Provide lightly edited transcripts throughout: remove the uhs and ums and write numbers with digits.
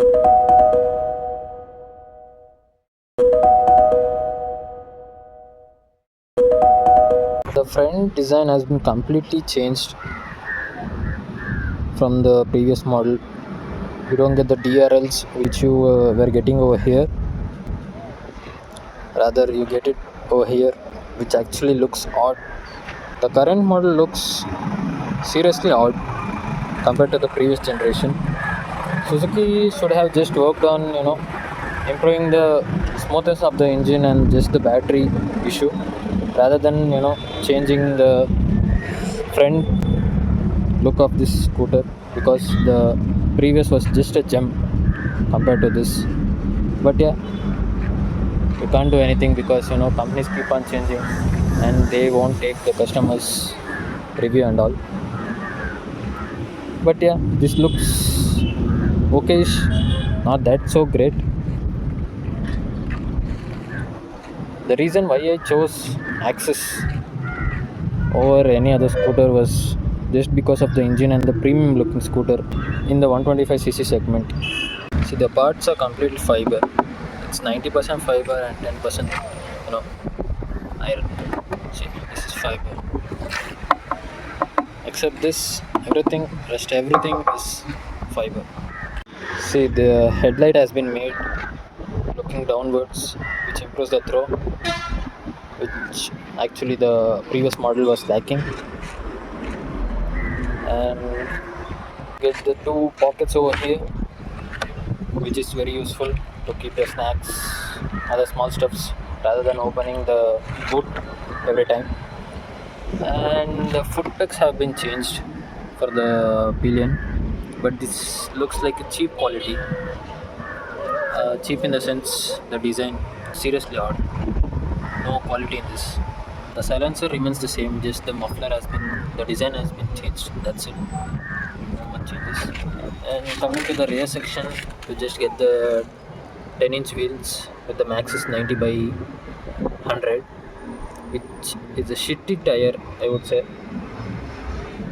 The front design has been completely changed from the previous model. You don't get the DRLs which you were getting over here. Rather, you get it over here, which actually looks odd. The current model looks seriously odd compared to the previous generation. Suzuki should have just worked on, improving the smoothness of the engine and just the battery issue, rather than changing the front look of this scooter, because the previous was just a gem compared to this. But yeah, you can't do anything because companies keep on changing and they won't take the customers review and all. But yeah, this looks okayish, not that so great. The reason why I chose Axis over any other scooter was just because of the engine and the premium looking scooter in the 125cc segment. See, the parts are completely fiber. It's 90% fiber and 10% iron. See, this is fiber. Except this, everything is fiber. See, the headlight has been made looking downwards, which improves the throw, which actually the previous model was lacking. And get the two pockets over here, which is very useful to keep your snacks, other small stuffs, rather than opening the boot every time. And the foot pegs have been changed for the pillion, but this looks like a cheap quality. Cheap in the sense the design seriously odd. No quality in this. The silencer remains the same, just the design has been changed. That's it. No much changes. And coming to the rear section, you just get the 10-inch wheels with the Maxxis 90 by 100, which is a shitty tire, I would say.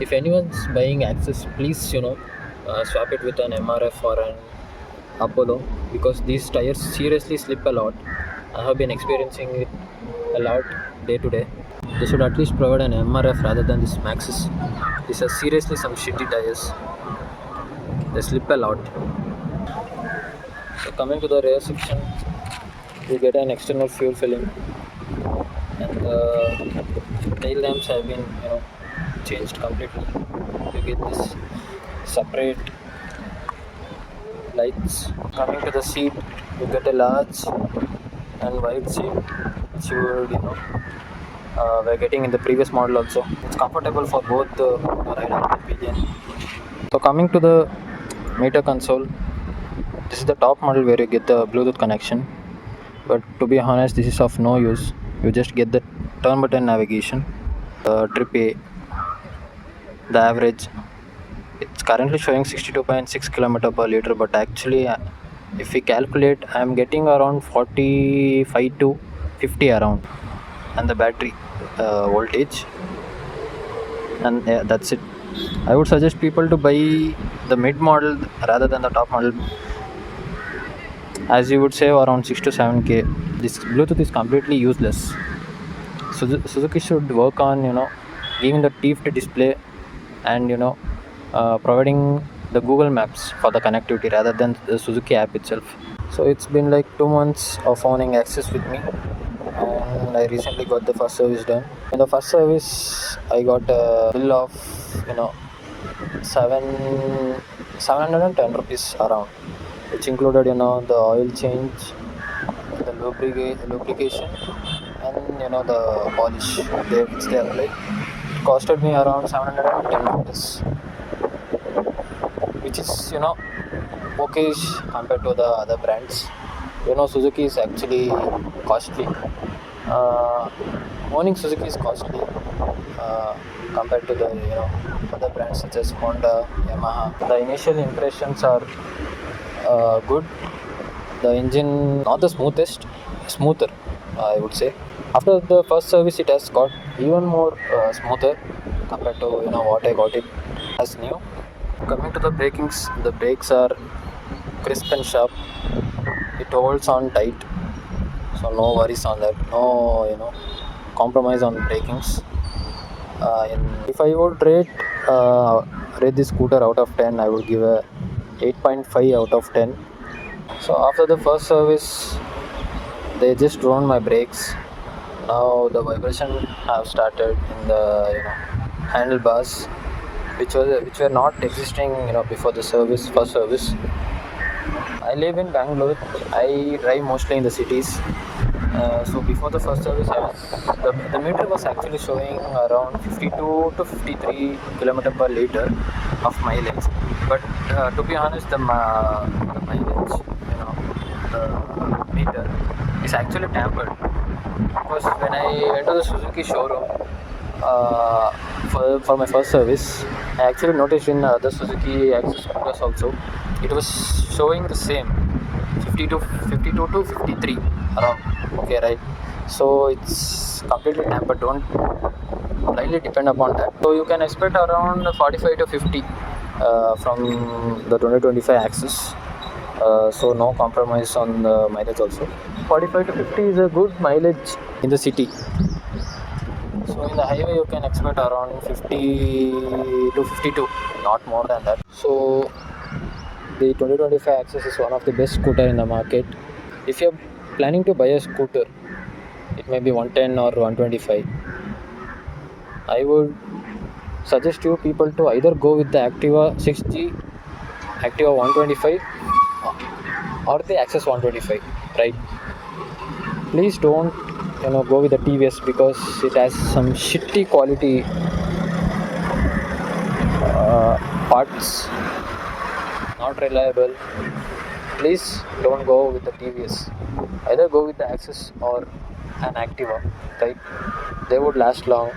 If anyone's buying Axis, please swap it with an MRF or an Apollo, because these tires seriously slip a lot. I have been experiencing it a lot day to day. They should at least provide an MRF rather than this Maxxis. These are seriously some shitty tires. They slip a lot. So coming to the rear section, you get an external fuel filling, and the tail lamps have been changed completely. You get this separate lights. Coming to the seat, you get a large and wide seat, which you would were getting in the previous model also. It's comfortable for both the rider and the pillion. So coming to the meter console, this is the top model where you get the Bluetooth connection, but to be honest, this is of no use. You just get the turn button navigation, trip A, the average. It's currently showing 62.6 km per liter, but actually if we calculate, I am getting around 45 to 50 around, and the battery voltage, and that's it. I would suggest people to buy the mid model rather than the top model, as you would save around 6 to 7k. This Bluetooth is completely useless. Suzuki should work on giving the TFT display and providing the Google Maps for the connectivity rather than the Suzuki app itself. So it's been like 2 months of owning Access with me, and I recently got the first service done. In the first service, I got a bill of 710 rupees around, which included the oil change, the lubrication, and the polish which they applied. It costed me around 710 rupees, which is okay compared to the other brands. Suzuki is actually costly. Owning Suzuki is costly compared to the other brands such as Honda, Yamaha. The initial impressions are good. The engine not the smoother, I would say. After the first service, it has got even more smoother compared to what I got it as new. Coming to the brakes are crisp and sharp. It holds on tight, so no worries on that. No, compromise on brakings. If I would rate this scooter out of 10, I would give a 8.5 out of 10. So after the first service, they just drone my brakes. Now the vibration have started in the handlebars, which were not existing before the first service. I live in Bangalore. I drive mostly in the cities. So before the first service, the meter was actually showing around 52 to 53 kilometer per liter of mileage. But to be honest, the mileage, the meter is actually tampered. Because when I went to the Suzuki showroom for my first service, I actually noticed in other Suzuki Access scooters also, it was showing the same 52 to 53 around. Okay, right. So it's completely tampered. Don't blindly depend upon that. So you can expect around 45 to 50 from the 2025 Access. So no compromise on the mileage also. 45 to 50 is a good mileage in the city. So in the highway you can expect around 50 to 52, not more than that. So the 2025 Access is one of the best scooter in the market. If you're planning to buy a scooter, it may be 110 or 125. I would suggest you people to either go with the Activa 6G, Activa 125 or the Access 125, right? Please don't go with the TVS because it has some shitty quality parts, not reliable. Please don't go with the TVS. Either go with the Access or an Activa, right? They would last long.